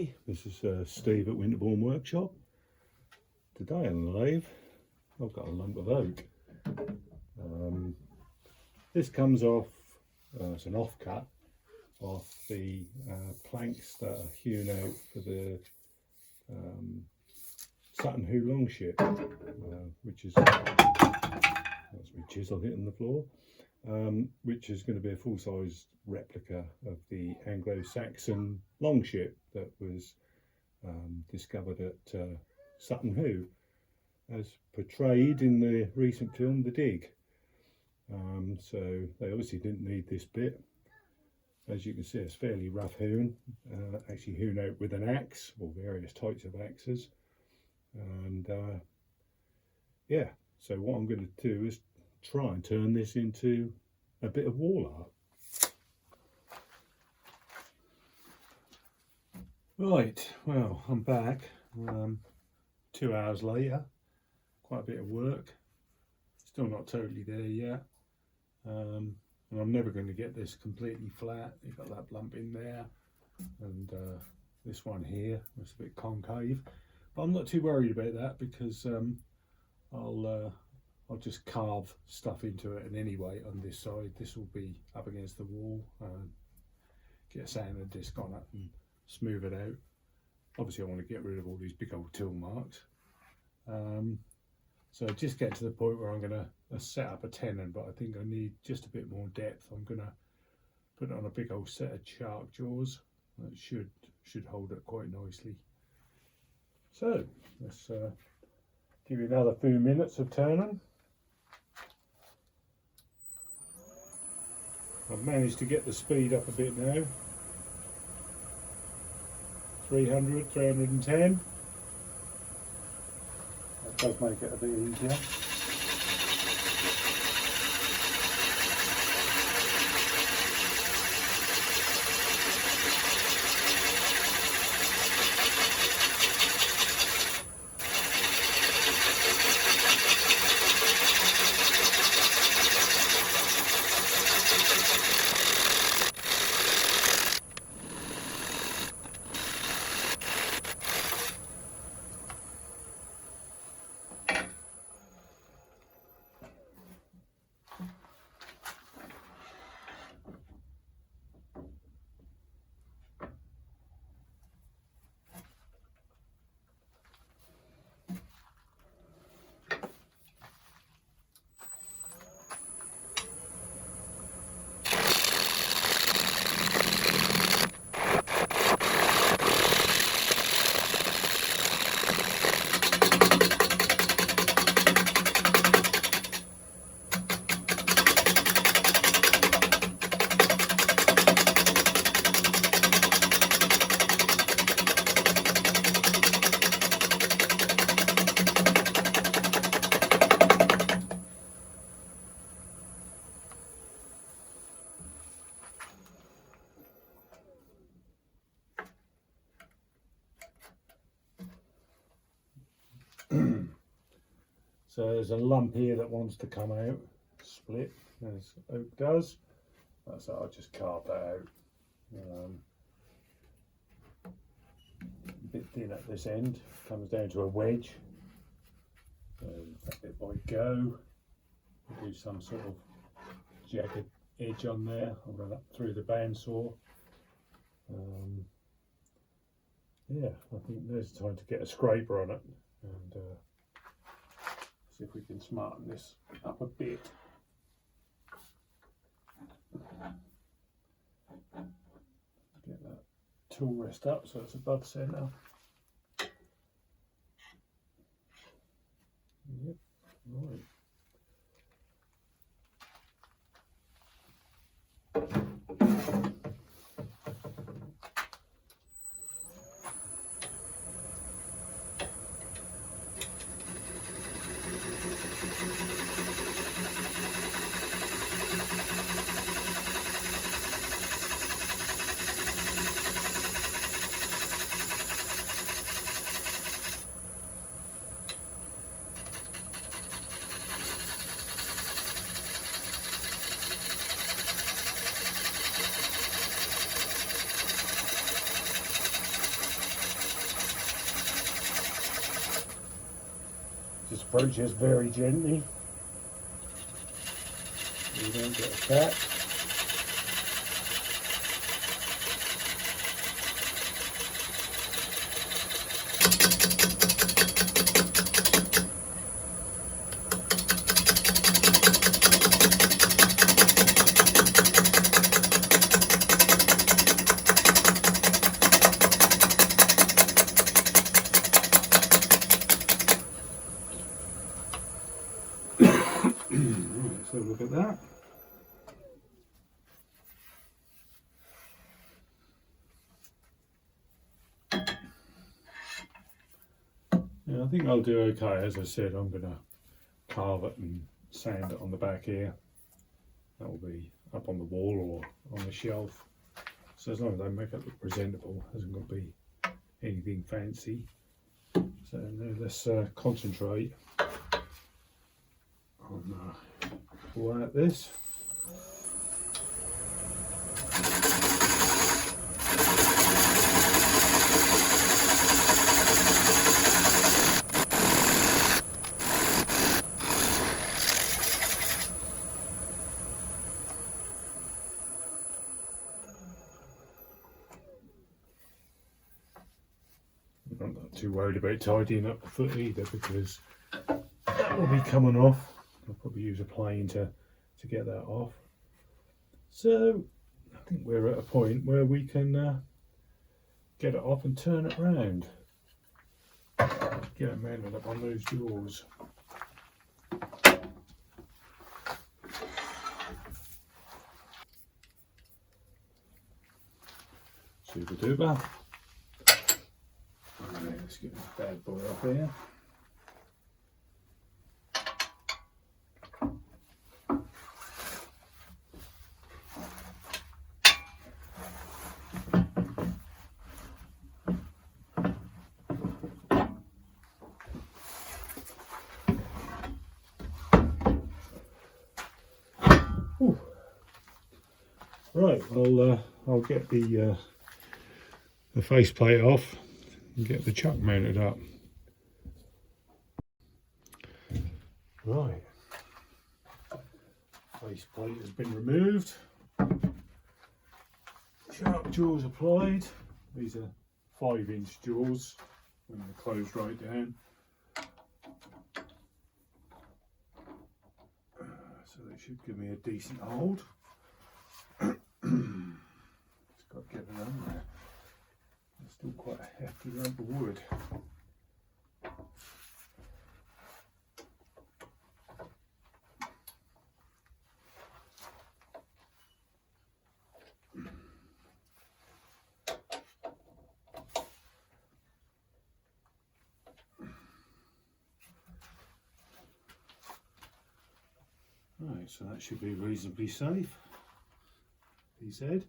everybody, this is Steve at Winterbourne Workshop. Today on the lathe I've got a lump of oak. This comes off, it's an offcut off the planks that are hewn out for the Sutton Hoo Longship, which is, that's my chisel hitting the floor, which is going to be a full-size replica of the Anglo-Saxon longship that was discovered at Sutton Hoo, as portrayed in the recent film The Dig. So they obviously didn't need this bit. As you can see, it's fairly rough hewn, actually hewn out with an axe or various types of axes. And yeah, so what I'm going to do is try and turn this into a bit of wall art. Right, well, I'm back 2 hours later. Quite a bit of work, still not totally there yet, and I'm never going to get this completely flat. You've got that lump in there, and this one here was a bit concave, but I'm not too worried about that because I'll just carve stuff into it, and anyway on this side this will be up against the wall, get a sander disc on it and smooth it out. Obviously I want to get rid of all these big old tool marks. So just get to the point where I'm going to set up a tenon, but I think I need just a bit more depth. I'm going to put it on a big old set of shark jaws. That should hold it quite nicely. So let's give you another few minutes of turning. I've managed to get the speed up a bit now. 300, 310. That does make it a bit easier. So there's a lump here that wants to come out, split, as oak does. That's how I'll just carve that out. A bit thin at this end, comes down to a wedge. So that bit might go. Do some sort of jagged edge on there. I'll run up through the bandsaw. Yeah, I think there's time to get a scraper on it and see if we can smarten this up a bit. Get that tool rest up so it's above centre. Yep, right. Just approach this very gently. You don't get attacked. Let's have a look at that. Yeah, I think I'll do okay. As I said, I'm going to carve it and sand it on the back here. That will be up on the wall or on the shelf. So as long as I make it look presentable, it hasn't got to be anything fancy. So now let's concentrate on all out this. I'm not too worried about tidying up the foot either, because that will be coming off. I'll probably use a plane to get that off. So I think we're at a point where we can get it off and turn it round. Get it mounted up on those jaws. Super duper. Right, let's get this bad boy off here. Whew. Right, I'll get the faceplate off and get the chuck mounted up. Right, faceplate has been removed. Sharp jaws applied. These are 5-inch jaws when they're closed right down. So they should give me a decent hold. Just got to get it on there. It's still quite a hefty lump of wood. Right, so that should be reasonably safe. He said.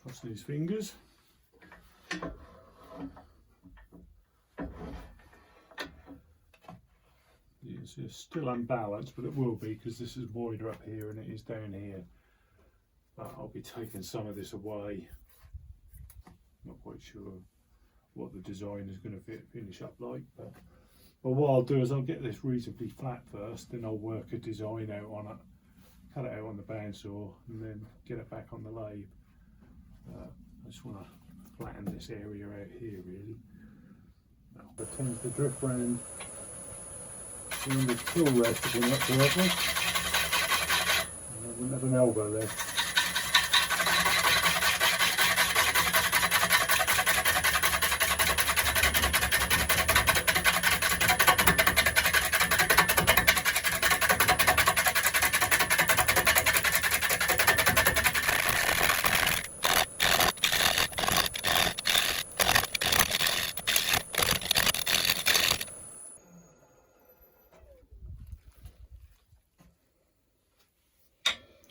Crossing his fingers. It's still unbalanced, but it will be because this is wider up here and it is down here. But I'll be taking some of this away. Not quite sure what the design is going to finish up like, but what I'll do is I'll get this reasonably flat first, then I'll work a design out on it, cut it out on the bandsaw, and then get it back on the lathe. I just want to flatten this area out here really. It tends to drift round when the tool rest has been up correctly. And I wouldn't have an elbow there.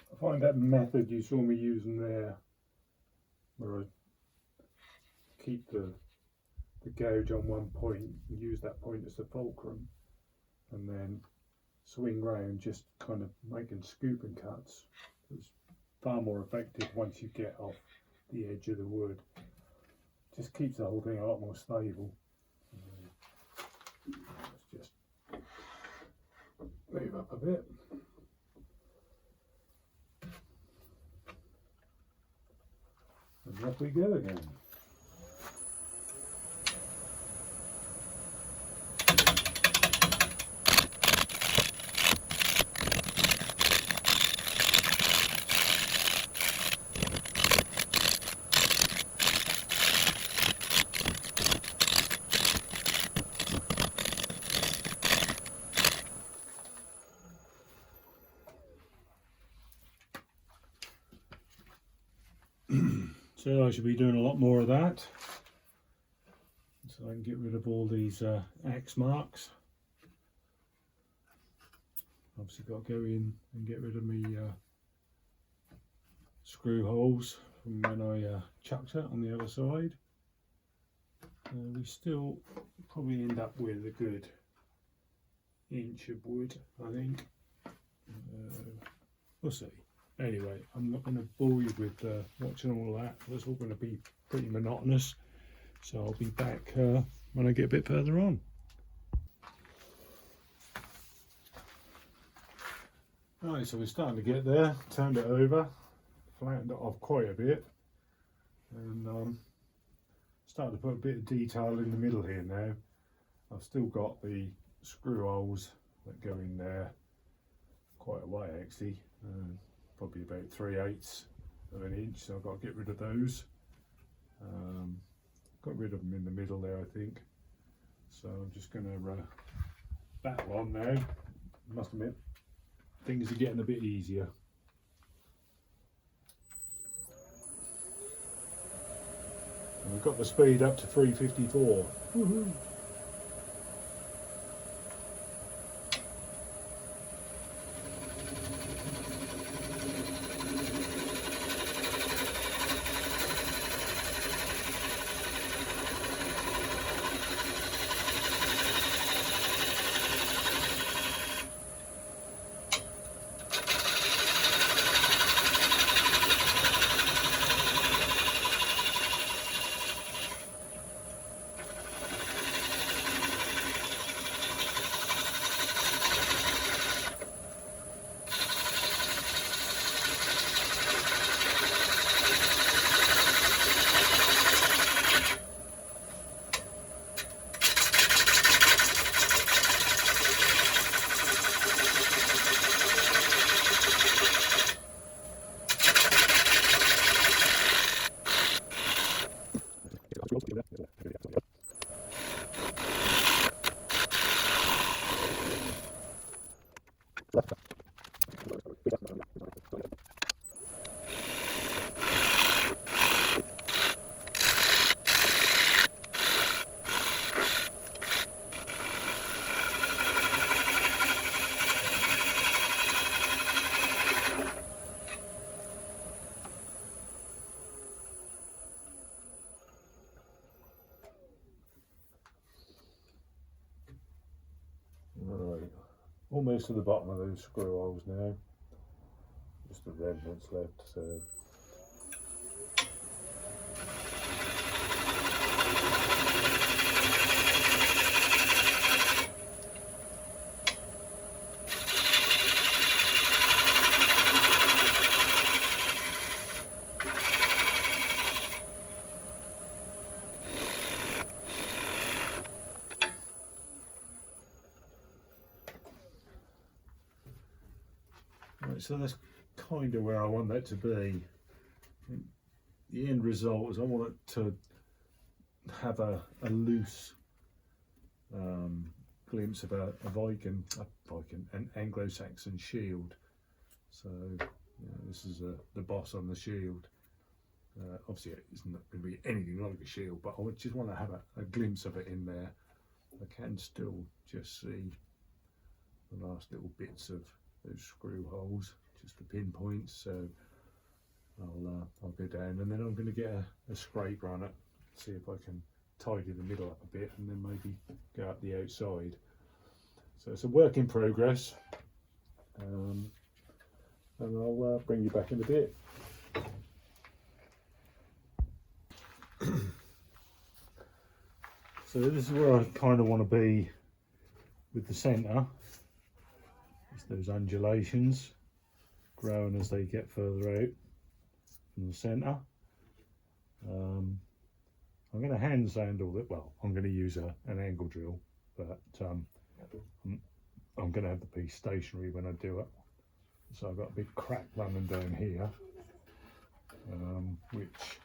I find that method you saw me using there, where I keep the gouge on one point and use that point as the fulcrum, and then swing round, just kind of making scooping cuts. It's far more effective once you get off the edge of the wood. Just keeps the whole thing a lot more stable. move up a bit. And off we go again. So I should be doing a lot more of that, so I can get rid of all these axe marks. Obviously got to go in and get rid of me screw holes from when I chucked it on the other side. We still probably end up with a good inch of wood, I think. We'll see. Anyway, I'm not going to bore you with watching all that. That's all going to be pretty monotonous. So I'll be back when I get a bit further on. Right, so we're starting to get there. Turned it over, flattened it off quite a bit, and starting to put a bit of detail in the middle here now. I've still got the screw holes that go in there quite a way actually. Probably about 3/8 of an inch, so I've got to get rid of those. Got rid of them in the middle there, I think. So I'm just going to battle on now. Must admit, things are getting a bit easier. And we've got the speed up to 354. Woohoo! Right, almost to the bottom of those screw holes now. Just the remnants left, so. Right, so that's kind of where I want that to be. The end result is I want it to have a loose glimpse of an Anglo-Saxon shield. So this is the boss on the shield. Obviously it's not going to be anything like a shield, but I just want to have a glimpse of it in there. I can still just see the last little bits of those screw holes, just the pinpoints. So I'll go down and then I'm going to get a scraper on it, see if I can tidy the middle up a bit, and then maybe go up the outside. So it's a work in progress, and I'll bring you back in a bit. So this is where I kind of want to be with the centre. those undulations growing as they get further out from the centre. I'm going to hand sandle it. Well, I'm going to use an angle drill, but I'm going to have the piece stationary when I do it. So I've got a big crack running down here, which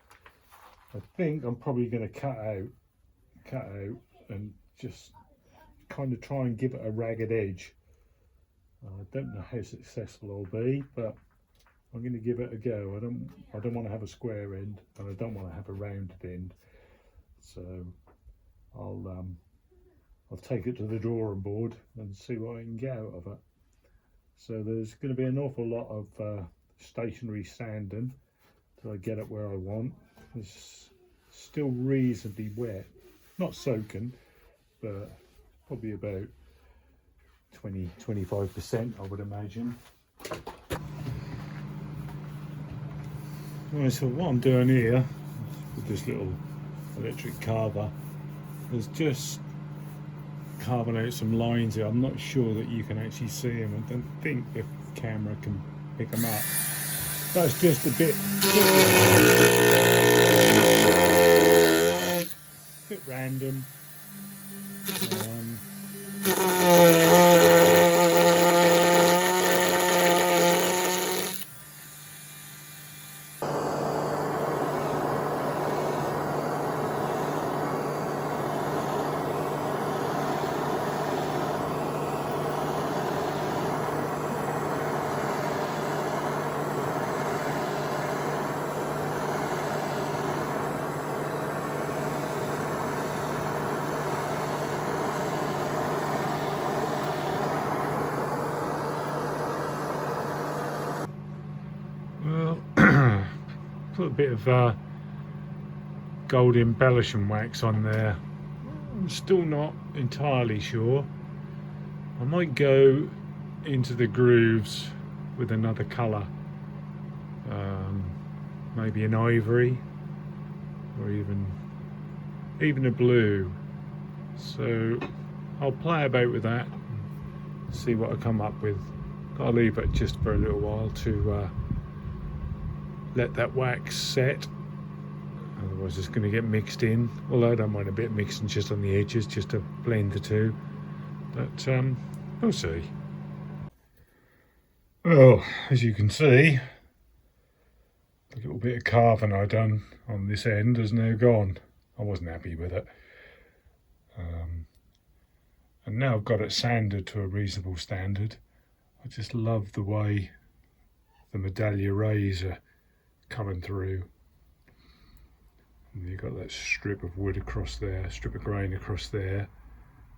I think I'm probably going to cut out and just kind of try and give it a ragged edge. I don't know how successful I'll be, but I'm going to give it a go. I don't want to have a square end, and I don't want to have a rounded end. So I'll take it to the drawing board and see what I can get out of it. So there's going to be an awful lot of stationary sanding till I get it where I want. It's still reasonably wet, not soaking, but probably about 20-25%, I would imagine. Right, so what I'm doing here with this little electric carver is just carving out some lines here. I'm not sure that you can actually see them. I don't think the camera can pick them up. That's just a bit random. Well, put a bit of gold embellishing wax on there. I'm still not entirely sure. I might go into the grooves with another colour, maybe an ivory or even a blue. So I'll play about with that, see what I come up with. I'll leave it just for a little while to let that wax set, otherwise it's going to get mixed in. Although I don't mind a bit mixing just on the edges, just to blend the two, but we'll see. Well, as you can see, the little bit of carving I done on this end is now gone. I wasn't happy with it, and now I've got it sanded to a reasonable standard. I just love the way the medallion rays are coming through. And you've got that strip of wood across there, strip of grain across there,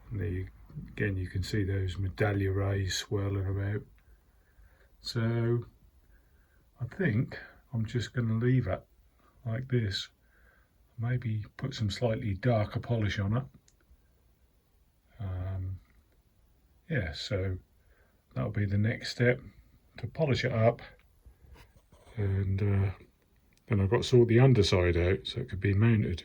and there again you can see those medallion rays swirling about. So I think I'm just going to leave it like this, maybe put some slightly darker polish on it. Yeah, so that'll be the next step, to polish it up, and then I've got to sort the underside out so it could be mounted.